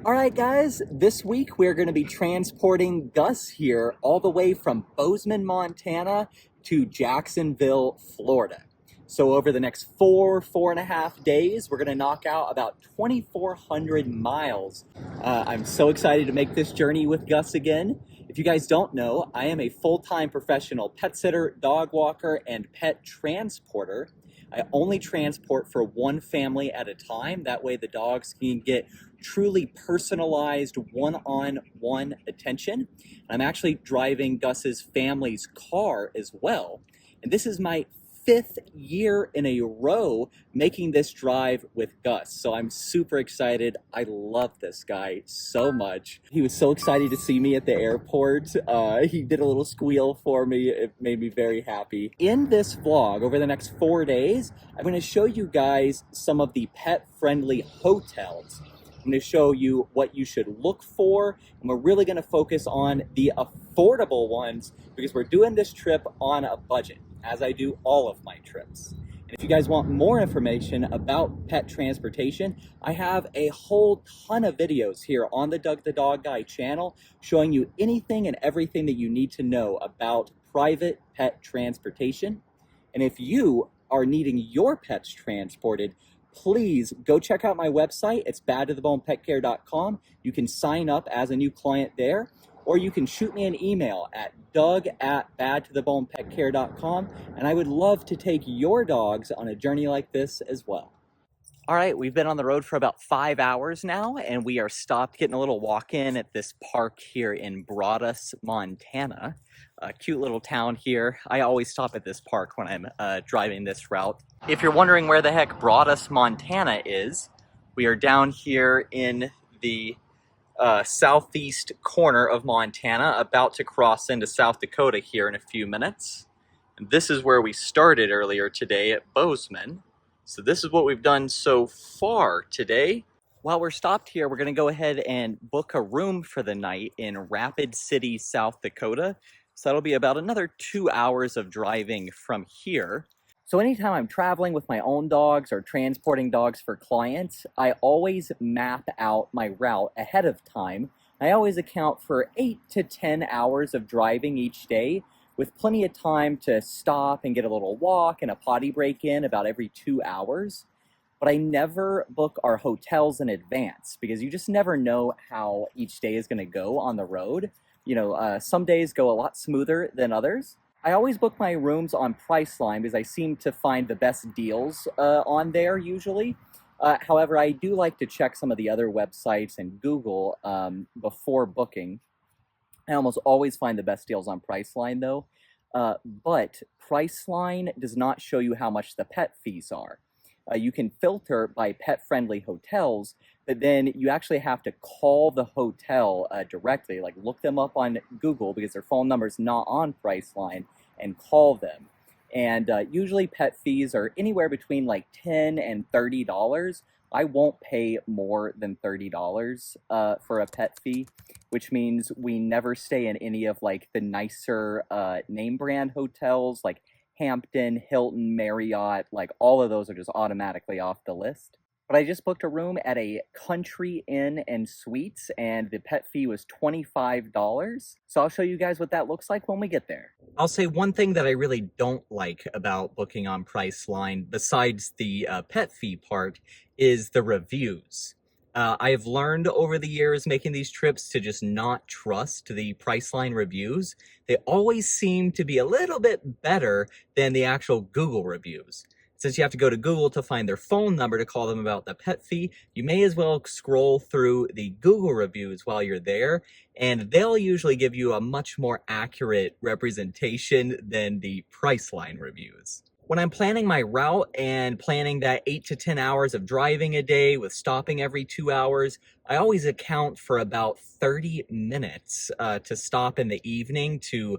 All right, guys, this week we're going to be transporting Gus here all the way from Bozeman, Montana to Jacksonville, Florida. So, over the next 4.5 days, we're going to knock out about 2,400 miles. I'm so excited to make this journey with Gus again. If you guys don't know, I am a full-time professional pet sitter, dog walker, and pet transporter. I only transport for one family at a time. That way the dogs can get truly personalized one-on-one attention. I'm actually driving Gus's family's car as well. And this is my 5th year in a row making this drive with Gus. So I'm super excited. I love this guy so much. He was so excited to see me at the airport. He did a little squeal for me. It made me very happy. In this vlog, over the next 4 days, I'm going to show you guys some of the pet-friendly hotels. I'm going to show you what you should look for, and we're really going to focus on the affordable ones because we're doing this trip on a budget, as I do all of my trips. And if you guys want more information about pet transportation, I have a whole ton of videos here on the Doug the Dog Guy channel showing you anything and everything that you need to know about private pet transportation. And if you are needing your pets transported, please go check out my website. It's badtothebonepetcare.com. You can sign up as a new client there, or you can shoot me an email at doug@badtothebonepetcare.com, and I would love to take your dogs on a journey like this as well. All right, we've been on the road for about 5 hours now, and we are stopped getting a little walk-in at this park here in Broadus, Montana. A cute little town here. I always stop at this park when I'm driving this route. If you're wondering where the heck Broadus, Montana is, we are down here in the southeast corner of Montana, about to cross into South Dakota here in a few minutes. And this is where we started earlier today at Bozeman. So this is what we've done so far today. While we're stopped here, we're going to go ahead and book a room for the night in Rapid City, South Dakota. So that'll be about another 2 hours of driving from here. So anytime I'm traveling with my own dogs or transporting dogs for clients, I always map out my route ahead of time. I always account for 8 to 10 hours of driving each day, with plenty of time to stop and get a little walk and a potty break in about every 2 hours. But I never book our hotels in advance because you just never know how each day is going to go on the road. Some days go a lot smoother than others. I always book my rooms on Priceline because I seem to find the best deals on there usually. However, I do like to check some of the other websites and Google before booking. I almost always find the best deals on Priceline though. But Priceline does not show you how much the pet fees are. You can filter by pet-friendly hotels, but then you actually have to call the hotel directly, like look them up on Google because their phone number is not on Priceline, and call them. And usually pet fees are anywhere between like $10 and $30. I won't pay more than $30 for a pet fee, which means we never stay in any of like the nicer name brand hotels like Hampton, Hilton, Marriott, like all of those are just automatically off the list. But I just booked a room at a Country Inn and Suites, and the pet fee was $25. So I'll show you guys what that looks like when we get there. I'll say one thing that I really don't like about booking on Priceline, besides the pet fee part, is the reviews. I've learned over the years making these trips to just not trust the Priceline reviews. They always seem to be a little bit better than the actual Google reviews. Since you have to go to Google to find their phone number to call them about the pet fee, you may as well scroll through the Google reviews while you're there, and they'll usually give you a much more accurate representation than the Priceline reviews. When I'm planning my route and planning that 8 to 10 hours of driving a day with stopping every 2 hours, I always account for about 30 minutes to stop in the evening to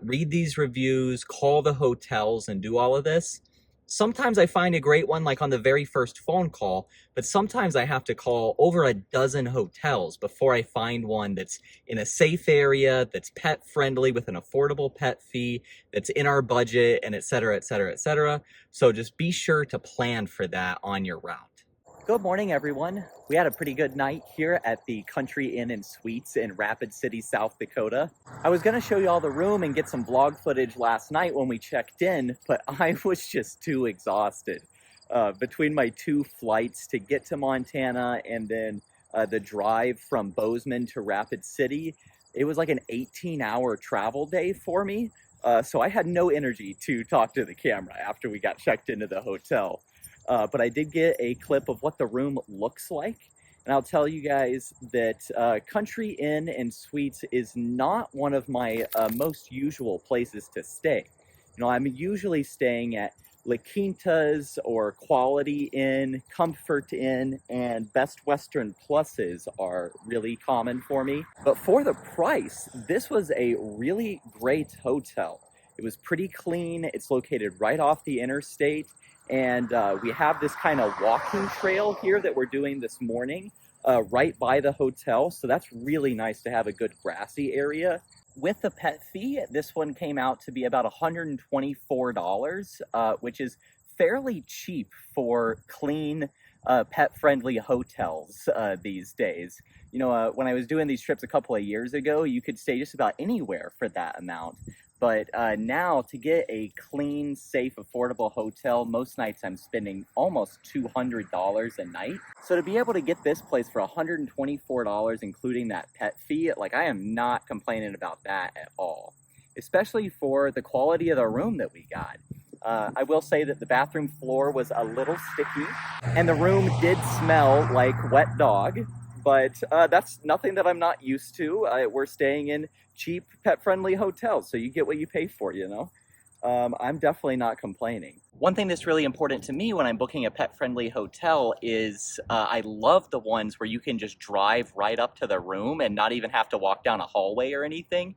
read these reviews, call the hotels, and do all of this. Sometimes I find a great one like on the very first phone call, but sometimes I have to call over a dozen hotels before I find one that's in a safe area, that's pet friendly with an affordable pet fee, that's in our budget, and et cetera, et cetera, et cetera. So just be sure to plan for that on your route. Good morning, everyone. We had a pretty good night here at the Country Inn and Suites in Rapid City, South Dakota. I was going to show you all the room and get some vlog footage last night when we checked in, but I was just too exhausted. Between my two flights to get to Montana and then the drive from Bozeman to Rapid City, it was like an 18-hour travel day for me. So I had no energy to talk to the camera after we got checked into the hotel. But I did get a clip of what the room looks like. And I'll tell you guys that Country Inn and Suites is not one of my most usual places to stay. You know, I'm usually staying at La Quintas or Quality Inn, Comfort Inn, and Best Western Pluses are really common for me. But for the price, this was a really great hotel. It was pretty clean. It's located right off the interstate. And we have this kind of walking trail here that we're doing this morning right by the hotel. So that's really nice to have a good grassy area. With the pet fee, this one came out to be about $124, which is fairly cheap for clean, pet-friendly hotels these days. You know, when I was doing these trips a couple of years ago, you could stay just about anywhere for that amount. But now to get a clean, safe, affordable hotel, most nights I'm spending almost $200 a night. So to be able to get this place for $124, including that pet fee, like I am not complaining about that at all, especially for the quality of the room that we got. I will say that the bathroom floor was a little sticky and the room did smell like wet dog, but that's nothing that I'm not used to. We're staying in cheap, pet-friendly hotels, so you get what you pay for, you know? I'm definitely not complaining. One thing that's really important to me when I'm booking a pet-friendly hotel is I love the ones where you can just drive right up to the room and not even have to walk down a hallway or anything,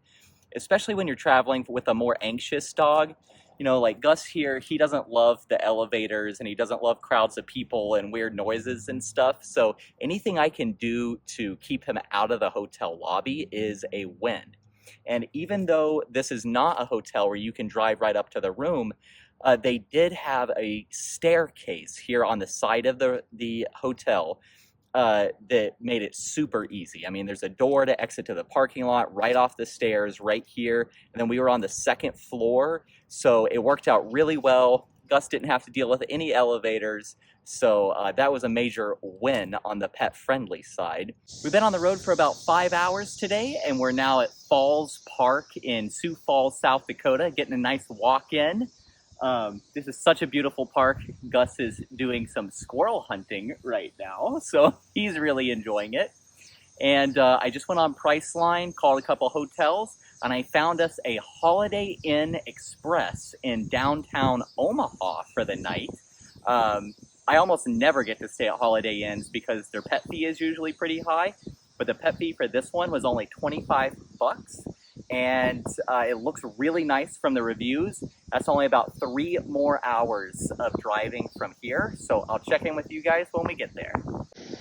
especially when you're traveling with a more anxious dog. You know, like Gus here, he doesn't love the elevators and he doesn't love crowds of people and weird noises and stuff. So anything I can do to keep him out of the hotel lobby is a win. And even though this is not a hotel where you can drive right up to the room, they did have a staircase here on the side of the hotel that made it super easy. I mean, there's a door to exit to the parking lot right off the stairs right here. And then we were on the second floor, so it worked out really well. Gus didn't have to deal with any elevators, so that was a major win on the pet-friendly side. We've been on the road for about 5 hours today, and we're now at Falls Park in Sioux Falls, South Dakota, getting a nice walk in. This is such a beautiful park. Gus is doing some squirrel hunting right now, so he's really enjoying it. And I just went on Priceline, called a couple hotels, and I found us a Holiday Inn Express in downtown Omaha for the night. I almost never get to stay at Holiday Inns because their pet fee is usually pretty high, but the pet fee for this one was only 25 bucks. And it looks really nice from the reviews. That's only about 3 more hours of driving from here, so I'll check in with you guys when we get there.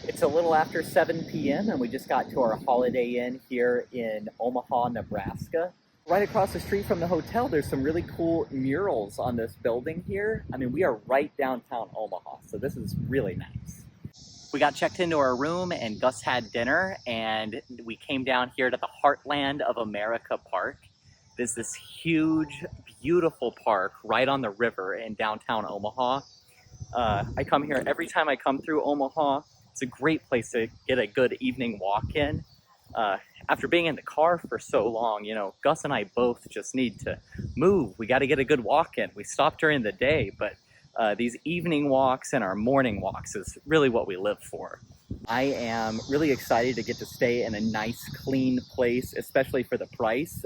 It's a little after 7 p.m. and we just got to our Holiday Inn here in Omaha, Nebraska. Right across the street from the hotel, there's some really cool murals on this building here. I mean, we are right downtown Omaha, so this is really nice. We got checked into our room and Gus had dinner, and we came down here to the Heartland of America Park. There's this huge, beautiful park right on the river in downtown Omaha. I come here every time I come through Omaha. It's a great place to get a good evening walk in. After being in the car for so long, you know, Gus and I both just need to move. We got to get a good walk in. We stop during the day, but these evening walks and our morning walks is really what we live for. I am really excited to get to stay in a nice, clean place, especially for the price.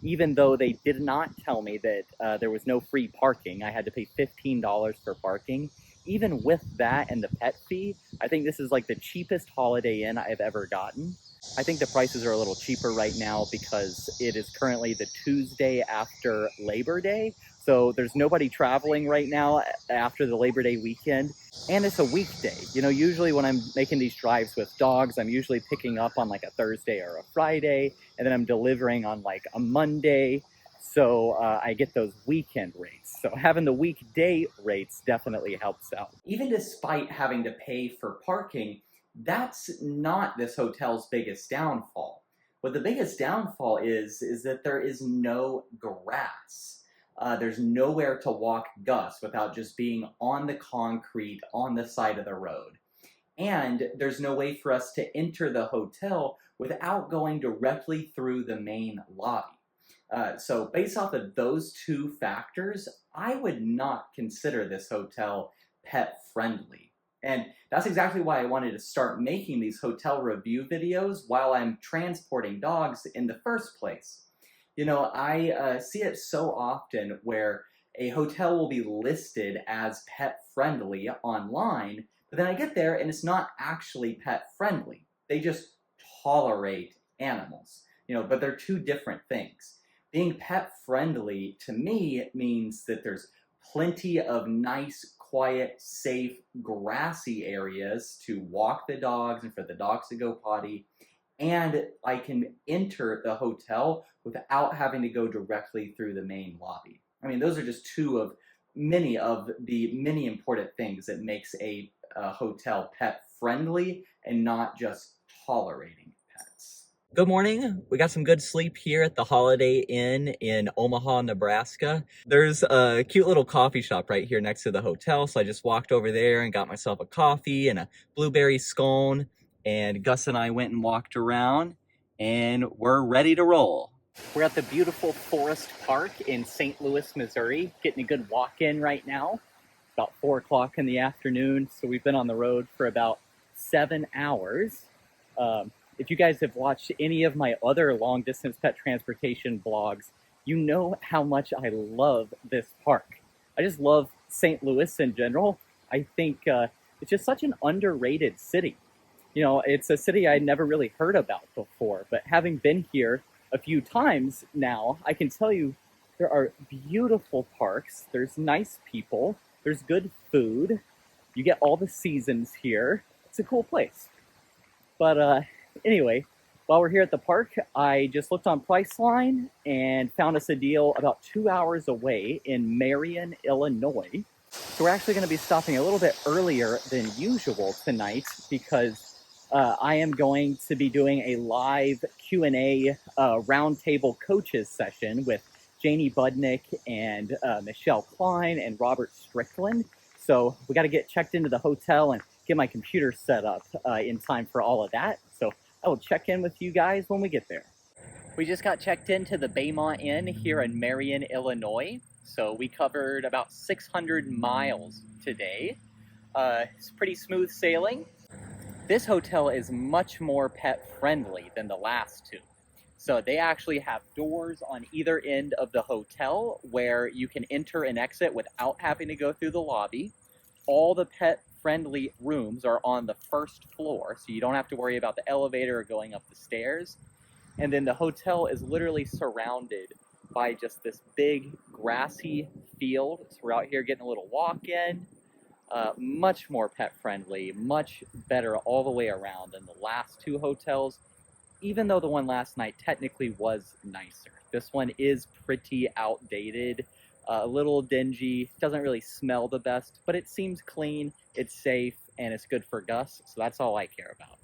Even though they did not tell me that there was no free parking, I had to pay $15 for parking. Even with that and the pet fee, I think this is like the cheapest Holiday Inn I've ever gotten. I think the prices are a little cheaper right now because it is currently the Tuesday after Labor Day. So there's nobody traveling right now after the Labor Day weekend. And it's a weekday. You know, usually when I'm making these drives with dogs, I'm usually picking up on like a Thursday or a Friday, and then I'm delivering on like a Monday. So I get those weekend rates. So having the weekday rates definitely helps out. Even despite having to pay for parking, that's not this hotel's biggest downfall. What the biggest downfall is that there is no grass. There's nowhere to walk Gus without just being on the concrete on the side of the road. And there's no way for us to enter the hotel without going directly through the main lobby. So based off of those two factors, I would not consider this hotel pet friendly. And that's exactly why I wanted to start making these hotel review videos while I'm transporting dogs in the first place. You know, I see it so often where a hotel will be listed as pet friendly online, but then I get there and it's not actually pet friendly. They just tolerate animals, you know, but they're two different things. Being pet friendly to me means that there's plenty of nice, quiet, safe, grassy areas to walk the dogs and for the dogs to go potty. And I can enter the hotel without having to go directly through the main lobby. I mean, those are just two of the many important things that makes a hotel pet friendly and not just tolerating pets. Good morning. We got some good sleep here at the Holiday Inn in Omaha, Nebraska. There's a cute little coffee shop right here next to the hotel, so I just walked over there and got myself a coffee and a blueberry scone, and Gus and I went and walked around, and we're ready to roll. We're at the beautiful Forest Park in St. Louis, Missouri, getting a good walk in right now. It's about 4 o'clock in the afternoon, so we've been on the road for about 7 hours. If you guys have watched any of my other long distance pet transportation vlogs, you know how much I love this park. I just love St. Louis in general. I think it's just such an underrated city. You know, it's a city I'd never really heard about before, but having been here a few times now, I can tell you there are beautiful parks, there's nice people, there's good food, you get all the seasons here. It's a cool place. But anyway, while we're here at the park, I just looked on Priceline and found us a deal about 2 hours away in Marion, Illinois. So we're actually going to be stopping a little bit earlier than usual tonight because I am going to be doing a live Q&A roundtable coaches session with Janie Budnick and Michelle Klein and Robert Strickland. So we got to get checked into the hotel and get my computer set up in time for all of that. So I will check in with you guys when we get there. We just got checked into the Baymont Inn here in Marion, Illinois. So we covered about 600 miles today. It's pretty smooth sailing. This hotel is much more pet friendly than the last two. So they actually have doors on either end of the hotel where you can enter and exit without having to go through the lobby. All the pet friendly rooms are on the first floor, so you don't have to worry about the elevator or going up the stairs. And then the hotel is literally surrounded by just this big grassy field. So we're out here getting a little walk in. Much more pet friendly, much better all the way around than the last two hotels, even though the one last night technically was nicer. This one is pretty outdated, a little dingy, doesn't really smell the best, but it seems clean, it's safe, and it's good for Gus, so that's all I care about.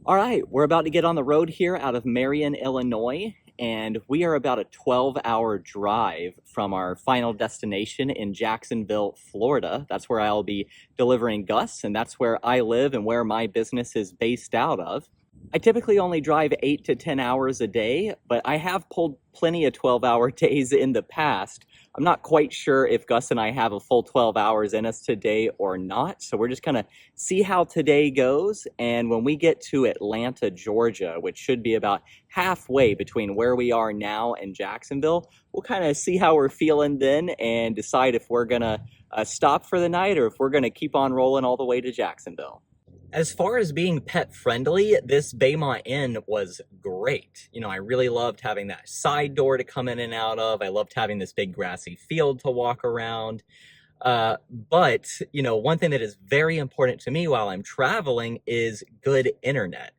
All right, we're about to get on the road here out of Marion, Illinois, and we are about a 12-hour drive from our final destination in Jacksonville, Florida. That's where I'll be delivering Gus, and that's where I live and where my business is based out of. I typically only drive 8 to 10 hours a day, but I have pulled plenty of 12-hour days in the past. I'm not quite sure if Gus and I have a full 12 hours in us today or not, so we're just gonna see how today goes, and when we get to Atlanta, Georgia, which should be about halfway between where we are now and Jacksonville, we'll kind of see how we're feeling then and decide if we're gonna stop for the night or if we're gonna keep on rolling all the way to Jacksonville. As far as being pet friendly, this Baymont Inn was great. You know, I really loved having that side door to come in and out of. I loved having this big grassy field to walk around. But, you know, one thing that is very important to me while I'm traveling is good internet.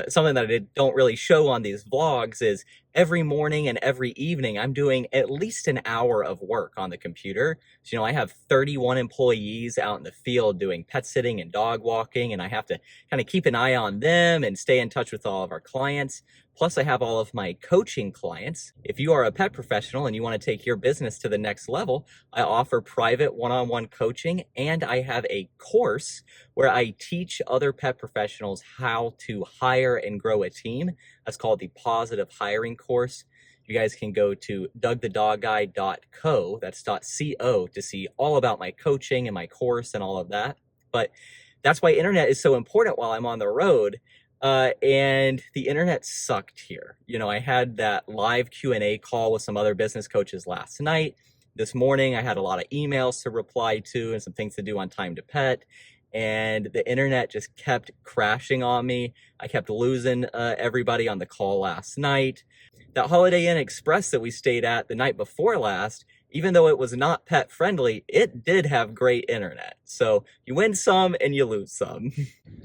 Something that I don't really show on these vlogs is every morning and every evening, I'm doing at least an hour of work on the computer. So, I have 31 employees out in the field doing pet sitting and dog walking, and I have to kind of keep an eye on them and stay in touch with all of our clients. Plus, I have all of my coaching clients. If you are a pet professional and you want to take your business to the next level, I offer private one-on-one coaching, and I have a course where I teach other pet professionals how to hire and grow a team. That's called the Positive Hiring Course. You guys can go to dougthedogguy.co, that's .co, to see all about my coaching and my course and all of that. But that's why internet is so important while I'm on the road. And the internet sucked here. I had that live Q&A call with some other business coaches last night. This morning, I had a lot of emails to reply to and some things to do on Time to Pet. And the internet just kept crashing on me. I kept losing everybody on the call last night. That Holiday Inn Express that we stayed at the night before last, even though it was not pet friendly, it did have great internet. So you win some and you lose some.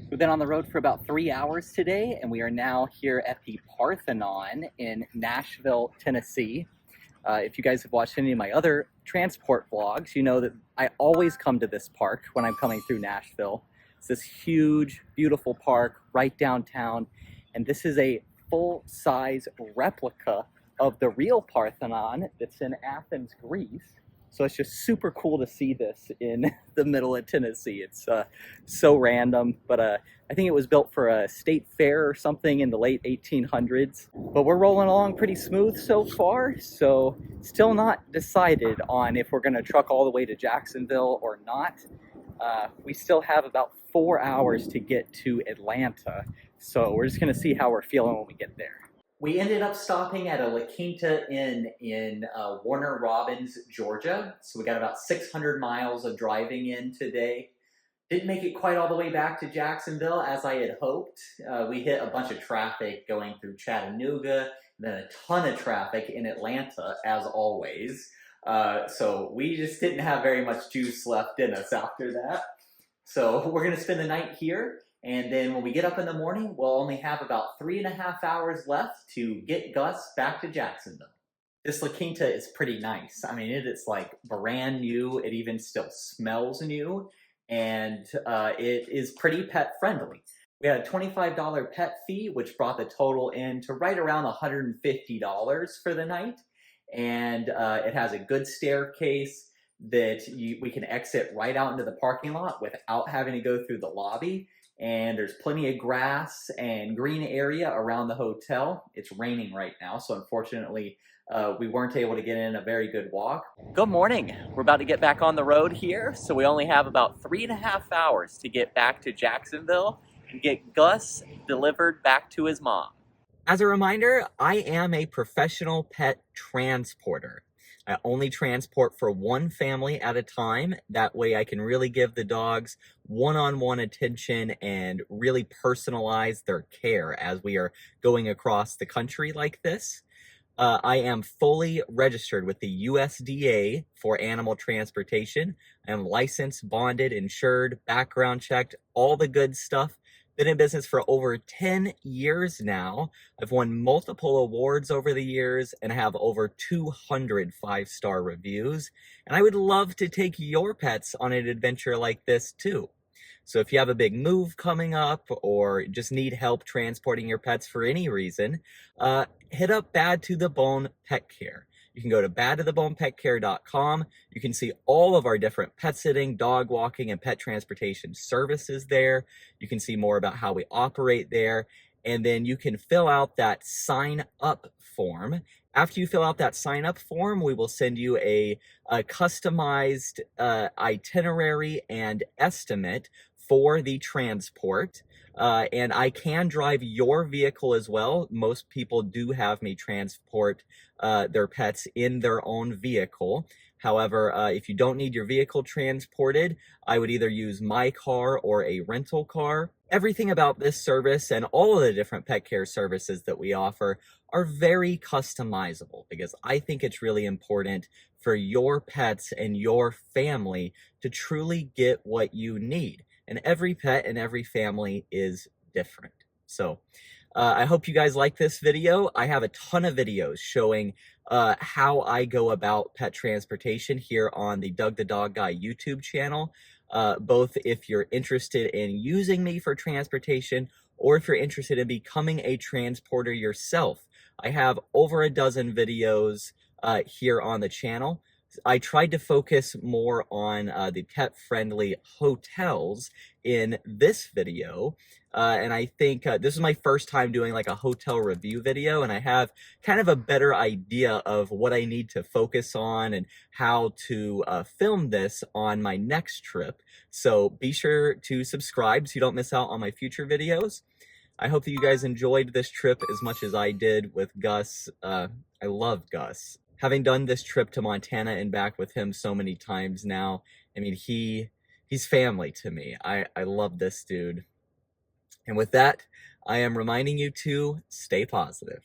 We've been on the road for about 3 hours today, and we are now here at the Parthenon in Nashville, Tennessee. If you guys have watched any of my other transport vlogs, you know that I always come to this park when I'm coming through Nashville. It's this huge, beautiful park right downtown, and this is a full-size replica of the real Parthenon that's in Athens, Greece. So it's just super cool to see this in the middle of Tennessee. It's so random, but I think it was built for a state fair or something in the late 1800s. But we're rolling along pretty smooth so far, so still not decided on if we're gonna truck all the way to Jacksonville or not. We still have about 4 hours to get to Atlanta, so we're just gonna see how we're feeling when we get there. We ended up stopping at a La Quinta Inn in Warner Robins, Georgia. So we got about 600 miles of driving in today. Didn't make it quite all the way back to Jacksonville as I had hoped. We hit a bunch of traffic going through Chattanooga, then a ton of traffic in Atlanta, as always. So we just didn't have very much juice left in us after that. So we're gonna spend the night here. And then when we get up in the morning, we'll only have about 3.5 hours left to get Gus back to Jacksonville. This La Quinta is pretty nice. I mean, it is like brand new. It even still smells new. And it is pretty pet friendly. We had a $25 pet fee, which brought the total in to right around $150 for the night. And it has a good staircase that we can exit right out into the parking lot without having to go through the lobby. And there's plenty of grass and green area around the hotel. It's raining right now, so unfortunately, we weren't able to get in a very good walk. Good morning. We're about to get back on the road here, so we only have about 3.5 hours to get back to Jacksonville and get Gus delivered back to his mom. As a reminder, I am a professional pet transporter. I only transport for one family at a time. That way I can really give the dogs one-on-one attention and really personalize their care as we are going across the country like this. I am fully registered with the USDA for animal transportation. I am licensed, bonded, insured, background checked, all the good stuff. Been in business for over 10 years now. I've won multiple awards over the years and have over 200 5-star reviews. And I would love to take your pets on an adventure like this too. So if you have a big move coming up or just need help transporting your pets for any reason, hit up Bad to the Bone Pet Care. You can go to badtothebonepetcare.com. You can see all of our different pet sitting, dog walking, and pet transportation services there. You can see more about how we operate there. And then you can fill out that sign up form. After you fill out that sign up form, we will send you a customized itinerary and estimate for the transport. And I can drive your vehicle as well. Most people do have me transport their pets in their own vehicle. However, if you don't need your vehicle transported, I would either use my car or a rental car. Everything about this service and all of the different pet care services that we offer are very customizable because I think it's really important for your pets and your family to truly get what you need. And every pet and every family is different. So I hope you guys like this video. I have a ton of videos showing how I go about pet transportation here on the Doug the Dog Guy YouTube channel. Both if you're interested in using me for transportation or if you're interested in becoming a transporter yourself. I have over a dozen videos here on the channel. I tried to focus more on the pet-friendly hotels in this video. And I think this is my first time doing like a hotel review video, and I have kind of a better idea of what I need to focus on and how to film this on my next trip. So be sure to subscribe so you don't miss out on my future videos. I hope that you guys enjoyed this trip as much as I did with Gus. I love Gus. Having done this trip to Montana and back with him so many times now, I mean, he's family to me. I love this dude. And with that, I am reminding you to stay positive.